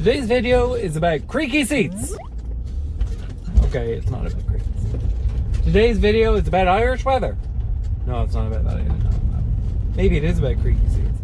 Today's video is about creaky seats. Okay, it's not about creaky seats. Today's video is about Irish weather. No, it's not about that either. No. Maybe it is about creaky seats.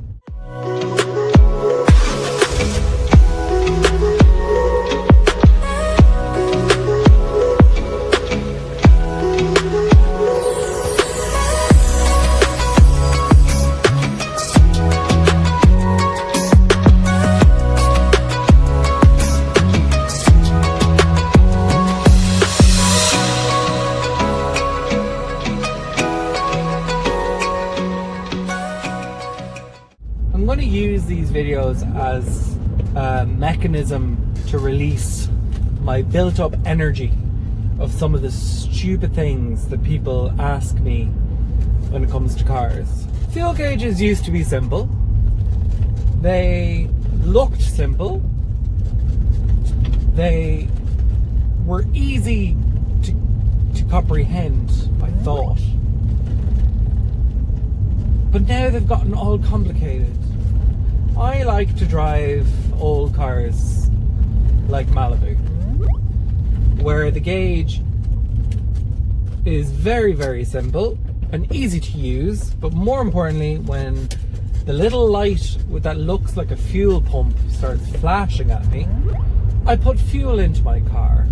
I'm going to use these videos as a mechanism to release my built-up energy of some of the stupid things that people ask me when it comes to cars. Fuel gauges used to be simple. They looked simple. They were easy to comprehend, I thought. But now they've gotten all complicated. I like to drive old cars like Malibu, where the gauge is very, very simple and easy to use, but more importantly, when the little light that looks like a fuel pump starts flashing at me, I put fuel into my car,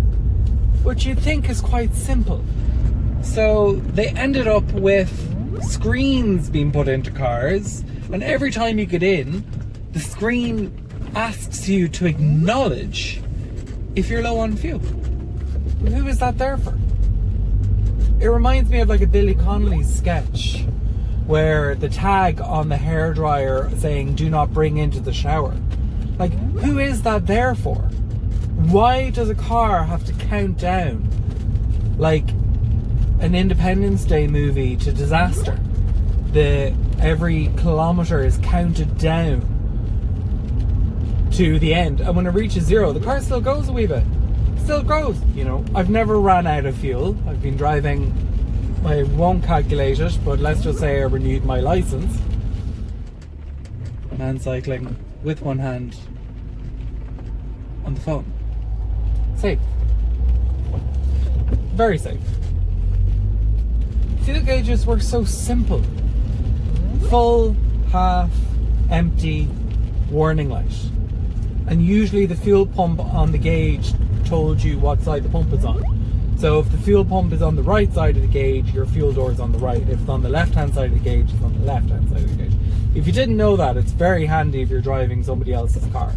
which you'd think is quite simple. So they ended up with screens being put into cars, and every time you get in, the screen asks you to acknowledge if you're low on fuel. Who is that there for? It reminds me of like a Billy Connolly sketch where the tag on the hairdryer saying do not bring into the shower. Like, who is that there for? Why does a car have to count down like an Independence Day movie to disaster? Every kilometre is counted down to the end, and when it reaches zero, the car still goes a wee bit. Still goes, you know. I've never ran out of fuel. I've been driving, I won't calculate it, but let's just say I renewed my licence. Man cycling with one hand on the phone. Safe. Very safe. Fuel gauges were so simple. Full, half, empty, warning light. And usually the fuel pump on the gauge told you what side the pump is on. So if the fuel pump is on the right side of the gauge, your fuel door is on the right. If it's on the left hand side of the gauge, it's on the left hand side of the gauge. If you didn't know that, it's very handy if you're driving somebody else's car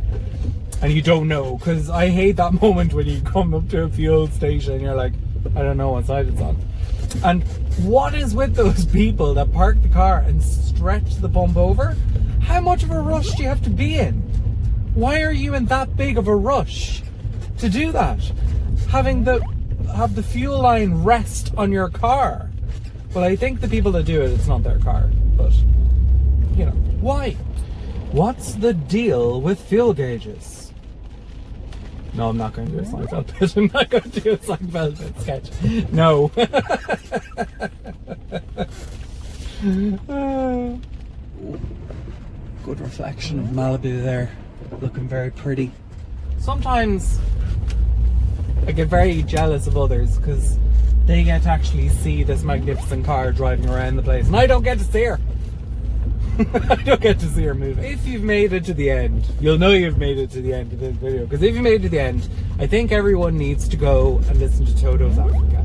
and you don't know, because I hate that moment when you come up to a fuel station and you're like, I don't know what side it's on. And what is with those people that park the car and stretch the pump over? How much of a rush do you have to be in? Why are you in that big of a rush to do that? Have the fuel line rest on your car. Well, I think the people that do it, it's not their car, but you know, why? What's the deal with fuel gauges? No, I'm not going to do a Seinfeld bit. I'm not going to do a Seinfeld bit sketch. No. Good reflection of Malibu there. Looking very pretty. Sometimes I get very jealous of others because they get to actually see this magnificent car driving around the place, and I don't get to see her. I don't get to see her moving. If you've made it to the end, you'll know you've made it to the end of this video, because if you made it to the end, I think everyone needs to go and listen to Toto's Africa.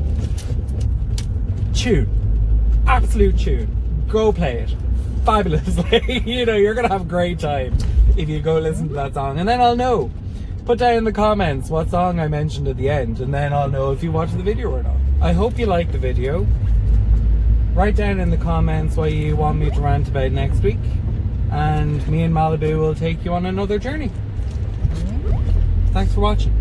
Tune. Absolute tune. Go play it. Fabulously. You know, you're gonna have a great time if you go listen to that song, and then I'll know. Put down in the comments what song I mentioned at the end, and then I'll know if you watched the video or not. I hope you liked the video. Write down in the comments what you want me to rant about next week, and me and Malibu will take you on another journey. Thanks for watching.